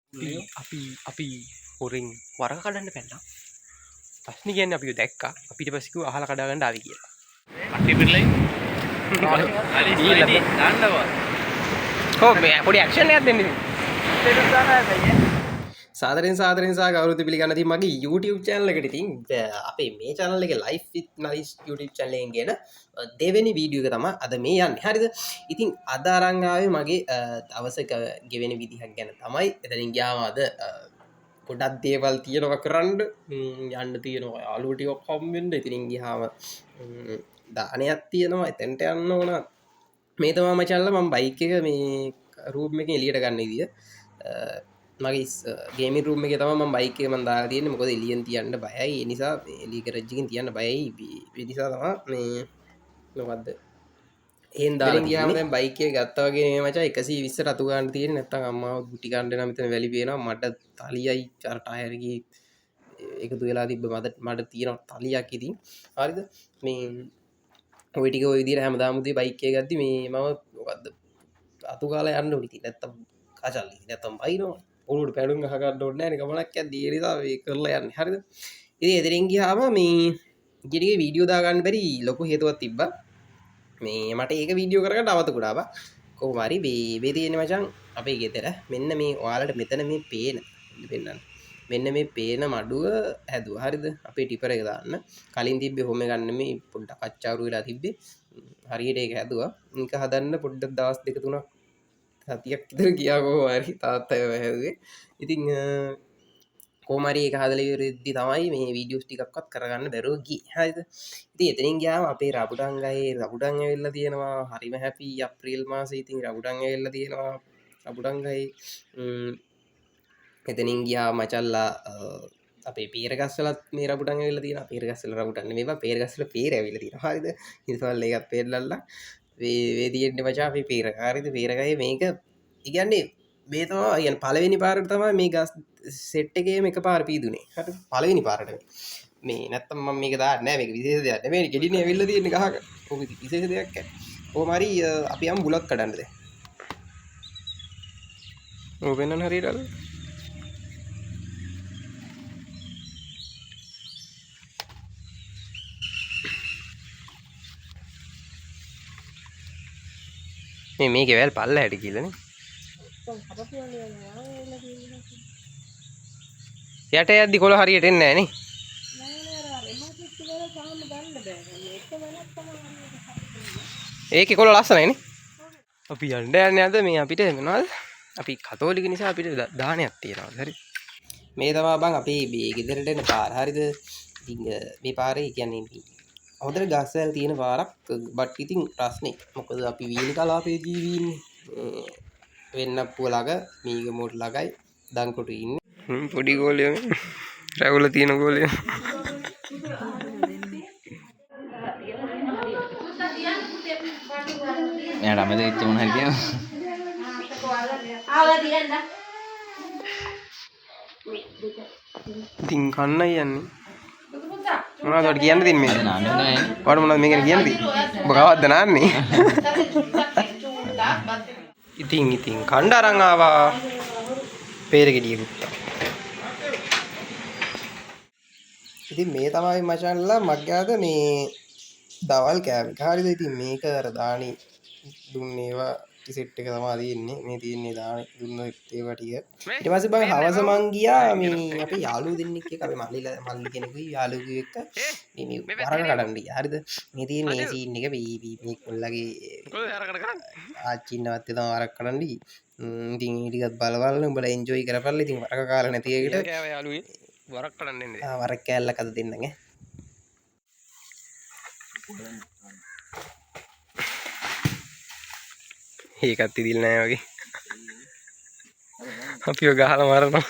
අපි හොරෙන් වරක කඩන්න පැන්නා. ප්‍රශ්නේ කියන්නේ අපි දැක්කා. අපිට පස්සේ කිව්වා අහලා කඩා ගන්න ආවි කියලා. අටි පිරලයි. ආලි දාන්නවා. කොහොම මේ පොඩි ඇක්ෂන් එකක් දෙන්න ඉතින්. සාදරෙන් ගෞරවයෙන් පිළිගන්න තියෙන මගේ YouTube channel එකට ඉතින් අපේ මේ channel එකේ life with nice YouTube channel එකෙන් ගෙන දෙවෙනි වීඩියෝ එක තමයි අද මේ යන්නේ. හරිද? ඉතින් අද අරන් ආවේ මගේ දවසක ගෙවෙන විදිහක් ගැන තමයි. එතනින් ගියාම අද පොඩක් දේවල් තියෙනවා කරන්න යන්න තියෙනවා යාළුවෝ ටිකක් හම්බෙන්න. ඉතින් ගියාම දානයක් තියෙනවා. එතනට යන්න ඕන. මේ තමයි මචල්ලා මම බයික් එක මේ රූම් එකෙන් එළියට ගන්න විදිය. මගේ ගේමින් රූම් එකේ තමයි මම බයික් එක මම දාලා තියෙන්නේ. මොකද එළියෙන් තියන්න බයයි. ඒ නිසා එළිය ගෑරේජ් එකෙන් තියන්න බයයි. ඒ නිසා තමයි මේ මොකද්ද එහෙන් දාලා ගියාම දැන් බයික් එක ගත්තා වගේ නේ මචං 120 රතු ගන්න තියෙන්නේ. නැත්තම් අම්මාව ගුටි ගන්න නම් මෙතන වැලි පේනවා. මට තලියයි අර ටයර් එකේ එකතු වෙලා තිබ්බ මට තියෙන තලියක් ඉතින්. හරිද? මේ ඔය ටික ඔය විදිහට හැමදාම උදේ බයික් එක ගද්දි මේ මම මොකද්ද අතු ගාලා යන්න ඕනි ඉතින්. නැත්තම් කචල් ඉතින් නැත්තම් බයිනවා. ඔලුවට පැඩුම් ගහ ගන්න ඕනේ නැහැ නේ ගමනක් යද්දි. ඒ නිසා මේ කරලා යන්නේ. හරිද? ඉතින් එතනින් ගියාම මේ ඊටිගේ වීඩියෝ දාගන්න බැරි ලොකු හේතුවක් තිබ්බා. මේ මට ඒක වීඩියෝ කරගන්න අවතකුඩ ආවා. කොහොම හරි මේ තියෙන්නේ මචං අපේ ගෙදර. මෙන්න මේ ඔයාලට මෙතන මේ පේන පෙන්නන්න. මෙන්න මේ පේන මඩුව හැදුවා. හරිද? අපේ ටිපර් එක දාන්න. කලින් තිබ්බේ හොම ගන්න මේ පොඩ්ඩක් අච්චාරු වෙලා තිබ්බේ. හරියට ඒක හැදුවා. මේක හදන්න පොඩ්ඩක් දවස් දෙක තුනක් සතියක් විතර ගියා කොහොම හරි තාත්තා ඒව හැදුවේ. ඉතින් කොහොම හරි ඒක හදලා ඉවරෙද්දි තමයි මේ වීඩියෝස් ටිකක්වත් කරගන්න බැරුව ගියේ. හරිද? ඉතින් එතනින් ගියාම අපේ රබුටන් ගහේ රබුටන් ඇවිල්ලා තියෙනවා. හරිම හැපි අප්‍රේල් මාසේ ඉතින් රබුටන් ඇවිල්ලා තියෙනවා. රබුටන් ගහේ එතනින් ගියා මචල්ලා අපේ පේර ගස්වලත් මේ රබුටන් ඇවිල්ලා තියෙනවා. පේර ගස්වල රබුටන් නෙමෙයි පේර ගස්වල පේර ඇවිල්ලා තියෙනවා. හරිද? ඉතින් ඒකත් පේරලල්ලා වේ තියෙන්නේ මචං අපේ පේර. හරිද? පේර ගහේ මේක කියන්නේ මේ තමයි කියන්නේ පළවෙනි පාරට තමයි මේ ගස් සෙට් එකේම එකපාර පීදුනේ. හරිද? පළවෙනි පාරට මේ නැත්තම් මම මේක දාන්නේ නැහැ. මේක විශේෂ දෙයක් නෙමෙයි. ගෙඩිනේ ඇවිල්ලා තියෙන්නේ ගහක. ඕක විශේෂ දෙයක් නැහැ. කොහොම හරි අපි යමු බුලත් කඩන්න දැන්. ඔය වෙනන හරියට අර මේකේ වැල් පල්ලහැට කියලානේ. යට යද්දි කොළ හරියට එන්නේ නැහැ නේ. ඒකේ කොළ ලස්සනයි නේ. අපි යන්නේ අද මේ අපිට මොනවද? අපි කතෝලික නිසා අපිට දානයක් තියෙනවා. හරි. මේ තමයි බං අපේ මේ ගෙදරට එන පාර. හරිද? ඉතින් මේ පාරේ කියන්නේ හොඳට ගස්වැල් තියෙන පාරක්. බට් ඉතින් ප්‍රශ්නේ මොකද අපි වීලි කලාපේ ජීවීන්නේ. වෙන්නප්පුව ළඟ මීග මොඩ් ළඟයි දන්කොටු ඉන්නේ. පොඩි ගෝලියෝ රැවුල තියෙන ගෝලියෝ. එයාට අමතක වෙච්ච මොන හරි කියනවා. ඉතින් කන්නයි යන්නේ. මොනවද කියන්න තින්නේ මේ? නාන්නේ ඔයාලට මොනවද මේ ගැන කියන්න තියෙන්නේ? ඔබ කවද්ද නාන්නේ? ඉතින් කණ්ඩ අරන් ආවා පේර ගෙඩිය ගුත්තා. ඉතින් මේ තමයි මචන්ලා මගේ අද මේ දවල් කෑම. හරිද? ඉතින් මේක අර දානි දුන්නේවා සෙට් එක තමයි තියෙන්නේ. මේ තියෙන්නේ දානි දුන්න ඒවා ටික. ඊට පස්සේ බං හවස මං ගියා මේ අපේ යාළුවෝ දෙන්නෙක් එක්ක අපි මල්ලි කෙනෙකුයි යාළුවෙක් එක්ක මේ වරක කඩන්න ගියා. හරිද? මේ තියෙන මේ සීන් එක මේ කොල්ලගේ ආච්චින්නවත් තමයි වරක කඩන්න ගියේ. ඉතින් මේ ටිකත් බලවල්න උඹලා එන්ජොයි කරපල්ලා. ඉතින් වරක කාලා නැති එකට කෑවා යාළුවේ. වරක් කඩන්න එන්නේ. වරක් කෑල්ලක් අද දෙන්නන් ඈ. ඒකත් ඉදිල් නෑ වගේ. අපිව ගහලා මරනවා.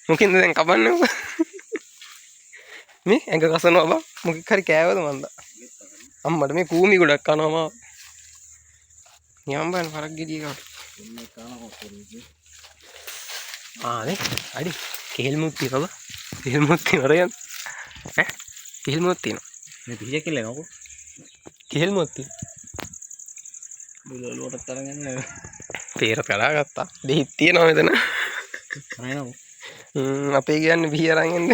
මොකින්ද දැන් කපන්නේ? මේ ඇඟ කසනවා බා. මොකක් හරි කෑවද මන්ද? අම්මට මේ කූමි ගොඩක් කනවා. නියම් බෑන වරක් ගෙඩිය ගන්න. නේ අඩි කෙහෙල් මුත් තියනවා. කෙහෙල් මුත් තියනරයන්. ඈ කෙහෙල් මුත් තියනවා. මේ පිටිය කියලා නෝකෝ. කෙහෙල් මුත් තියනවා. බුලලුවට තරගන්නේ පේර කඩා ගත්තා. දෙහිත් තියෙනවා මෙතන. අපේ කියන්නේ බිහි අරන් එන්න.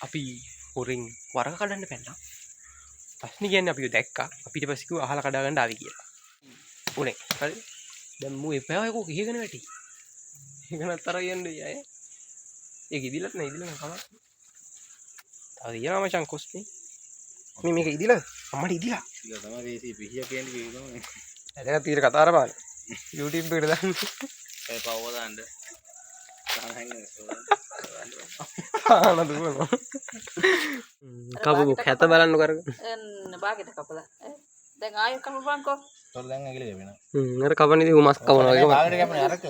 අපි හොරෙන් වරක කඩන්න පැන්නා. ප්‍රශ්නේ කියන්නේ අපිව දැක්කා. අපිට පස්සේ කිව්වා අහලා කඩා ගන්න ආවි කියලා. උනේ. හරි. දැන් මූ එපා එකෝ කිහගෙන වැටි. ඒක නතර කියන්නේ අය. ඒක ඉදිලත් නෑ ඉදිල නෑ කමක්. තව දිනවා මචං කොස්නේ. මේක ඉදිලා අම්මට ඉදිලා. ඒක තමයි වේසි පිහිය කියන්නේ ඒක තමයි. ඇදලා තීර කතා කරපාන. YouTube එකට දාන්න. ඒ පවව දාන්න. දාන්න හැංගිලා. ආන දුවනවා. කපු කැත බලන්න කරගෙන. බාගෙට කපලා. දැන් ආයෙ කපපන්කෝ. තොර දැන් ඇගිලි වෙනවා. අර කපන්නේ උ මස් කවනවා ඒක. බාගෙට කැපුණේ අරක.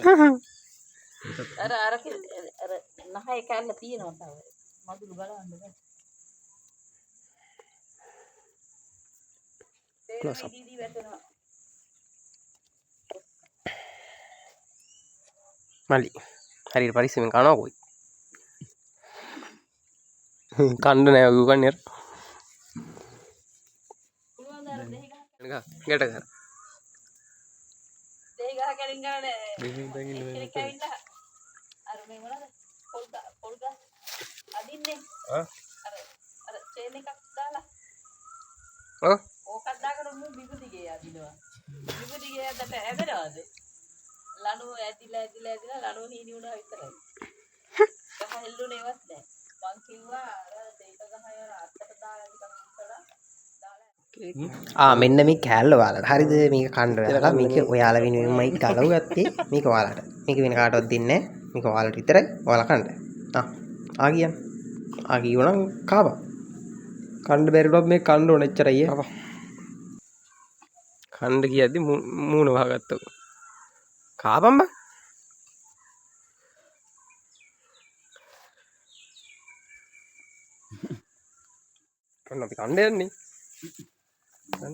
අර නහය කැල්ල තියෙනවා තව. මදුළු බලන්න බෑ. Close up. මල්ලි හරියට පරිස්සමෙන් කනවා කොයි. කන්න නෑ ඔය කන්නේ. ගැට ගන්න. දෙහි ගහ කලින් ගන්න. කෙනෙක් ඇවිල්ලා අර මේ මොනවද? පොල් ගහ අදින්නේ. අර චේන් එකක් දාලා. ඕකක් දාගෙන මු විපදිගේ අදිනවා. විපදිගේ යද්දට ඇදෙනවද? ලණු ඇදිලා ලණු හීනි වුණා විතරයි. ගහ හෙල්ලුනේවත් නැහැ. මං කිව්වා අර දෙක ගහ යන අත්තට දාලා ටිකක් උස්සලා මෙන්න මේ කෑල්ල ඔයාලට. හරිද? මේක කන්න ඔයාලා. මේක ඔයාලා වෙනුවෙන්මයි ගලව ගත්තේ. මේක ඔයාලට. මේක වෙන කාටවත් දෙන්නේ නැහැ. මේක ඔයාලට විතරයි. ඔයාලා කන්න. ආගියන්. ආගියුණා කාවා. කන්න බැරිවුණත් මේ කන්න ඕන එච්චරයි ආවා. කන්න කියද්දි මූණ වහගත්තා. කාපම් බා. ඔන්න අපි කන්න යන්නේ.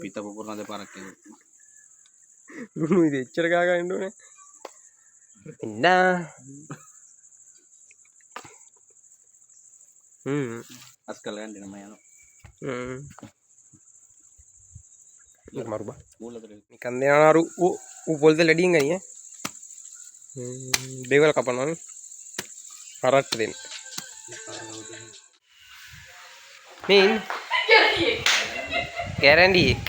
පිට පුපුරන දෙපාරක් ඒක. ලුණු ඉතින් එච්චර ගා ගන්න ඕනේ. ඉන්න. අස්කල යන්න මම යනවා. ඒක මරුබා. මූලතර නිකන් දෙනාරු පොල්ද ලැඩින් ගනිය. දේවල් කපනවා නේ. හරට්ට දෙන්න. මේන් ගැරන්ඩි එක.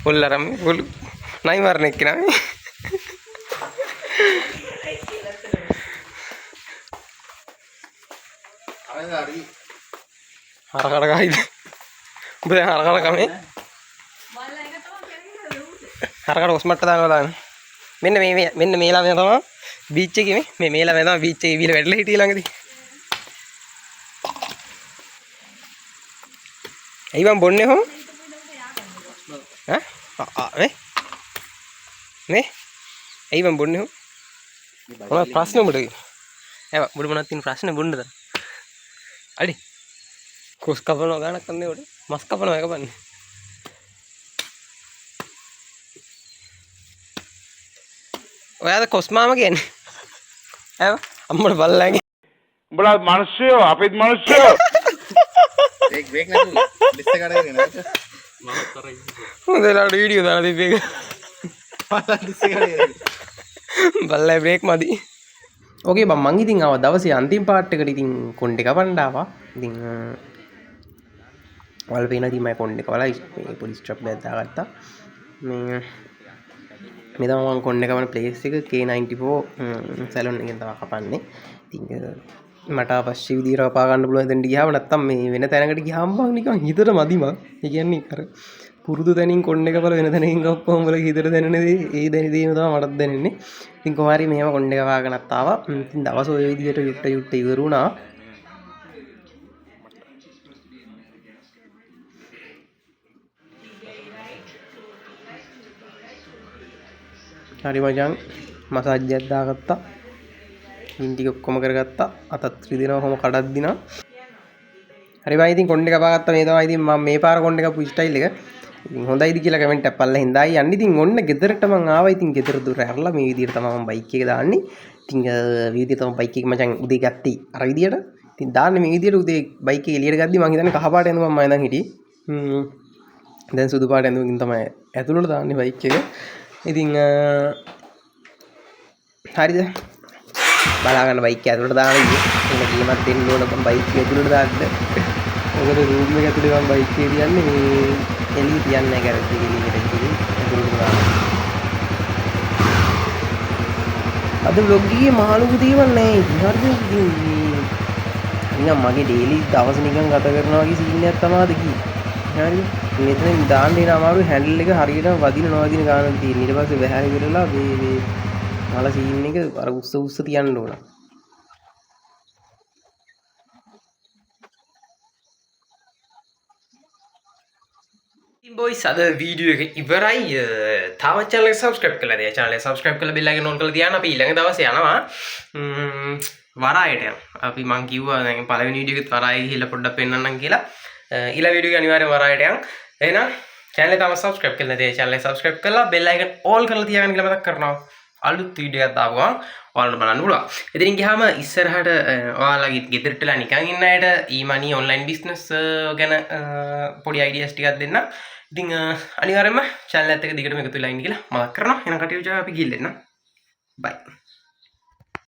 පොල්ලරම් පොල් නයි මරණ එක්කනා මේ. හරකට ගහයිද? උඹ දැන් හරකට කමේ? හරකට ඔස්මට්ට දානවා දාන්න. මෙන්න මේ ළමයා තමයි බීච් එකේ මේ ළමයා තමයි බීච් එකේ විල වැටලා හිටියේ ළඟදී. ඇයි මම බොන්නේ හොම? මේ ඇයි මම බොන්නේ හොම? මොනවද ප්‍රශ්න උඹට? ඇව උඹට මොනවද තියෙන ප්‍රශ්න බොන්නද? අඩි කොස් කපනවා ගානක් කන්නේ උඩ මස් කපනවා එක බන්නේ. ඔයාද කොස් මාම කියන්නේ? ඇව අම්මට බල්ලාගේ. උඹලා මිනිස්සුયો අපිත් මිනිස්සුયો. ඒක බ්‍රේක් නැතුව ලිස්ට් එක අරගෙන නේද? මම කරයි. හොඳට වීඩියෝ දාලා තිබ්බ එක. ලිස්ට් එක අරගෙන. බල්ලා බ්‍රේක් මදි. ඕකේ බං මං ඉතින් ආවා දවසේ අන්තිම පාර්ට් එකට ඉතින් කොණ්ඩේ කපන්න ආවා. ඉතින් වල පේන ඉතින් මම කොණ්ඩේ කවලා මේ පොලිස් ස්ට්‍රැප් එකක් දාගත්තා. මේ තමයි මම කොණ්ඩේ කපන ප්ලේස් එක K94 සැලොන් එකෙන් තමයි කපන්නේ. ඉතින් මට අවශ්‍ය විදිහට කපා ගන්න පුළුවන් දෙන්න ගියාම නැත්තම් මේ වෙන තැනකට ගියාම බං නිකන් හිතට මදි මං. ඒ කියන්නේ අර පුරුදු තැනින් කොණ්ඩේ කපලා වෙන තැනකින් කප්පුවම වල හිතට දැනෙන දේ ඒ දැනෙදීම තමයි මටත් දැනෙන්නේ. ඉතින් කොහොම හරි මේව කොණ්ඩේ කපාගෙනත් ආවා. ඉතින් දවස් ඔය විදිහට යුට්ට ඉවර වුණා. හරි මචං මසාජ් එකක් දාගත්තා. ඉන් ටික ඔක්කොම කරගත්තා. අතත් රිදෙනවා කොහොම කඩක් දිනා. හරි බයි ඉතින් කොණ්ඩේ කපාගත්තා. මේ තමයි ඉතින් මම මේ පාර කොණ්ඩේ කපපු ස්ටයිල් එක. ඉතින් හොඳයිද කියලා කමෙන්ට් එකක් පල්ලා හින්දායි යන්නේ. ඉතින් ඔන්න ගෙදරට මං ආවා. ඉතින් ගෙදර දොර ඇරලා මේ විදිහට තමයි මම බයික් එක දාන්නේ. ඉතින් විදිහට තමයි බයික් එක මචං උදේ ගත්තී අර විදිහට. ඉතින් දාන්න මේ විදියට උදේ බයික් එක එළියට ගද්දි මං හිතන්නේ කහ පාට ඇඳුමක් මම දැන් හිටියේ. දැන් සුදු පාට ඇඳුමකින් තමයි ඇතුළට දාන්නේ බයික් එක. ඉතින් හරිද? බලාගන්න බයික් එක ඇතුළට දාලා ඉන්නේ. එන්න ගේමක් දෙන්න ඕන මම බයික් එක ඇතුළට දාන්න. මොකද රූම් එක ඇතුලේ මම බයික් එක තියන්නේ මේ එළිය තියන්නේ නැහැ ගෑරේජ් එකේ එළියට ඉතින් ඇතුළට දාන්න. අද vlog එකේ මහලුකු දේවල් නැහැ ඉතින් හරිද? ඉතින් නිකන් මගේ ඩේලි දවස නිකන් ගත කරනවා වගේ සීන් එකක් තමයි අද කිව්වේ. හරිද? මෙතන දාන්න එන අමාරු හැන්ඩල් එක හරියට වදින නොවදින ගානක් තියෙන. ඊට පස්සේ වැහැරි කරලා මේ මල සීන් එක අර උස්ස තියන්න ඕන. බොයිස් අද වීඩියෝ එක ඉවරයි. තාම channel එක subscribe කරලා නැහැ. channel එක subscribe කරලා bell icon on කරලා තියාන්න. අපි ඊළඟ දවසේ යනවා වරායට යනවා. අපි මං කිව්වා දැන් පළවෙනි වීඩියෝ එකෙත් වරාය ගිහිල්ලා පොඩ්ඩක් පෙන්නන්නම් කියලා. ඊළඟ වීඩියෝ එක අනිවාර්යෙන් වරායට යන්න. එහෙනම් channel එක තාම subscribe කරලා නැහැ. channel එක subscribe කරලා bell icon all කරලා තියාගන්න කියලා මතක් කරනවා. අලුත් වීඩියෝ එකක් දාපු ගමන් ඔයාලට බලන්න පුළුවන්. ඉතින් ගියාම ඉස්සරහට ඔයාලගේ ගෙදරටලා නිකන් ඉන්න අයට e-money online business ගැන පොඩි ideas ටිකක් දෙන්න. ඉතින් අනිවාර්යයෙන්ම channel එකත් එක්ක දිගටම එකතු වෙලා ඉන්න කියලා මතක් කරනවා. එහෙනම් කටියු ජා අපි ගිහින් එන්න. bye.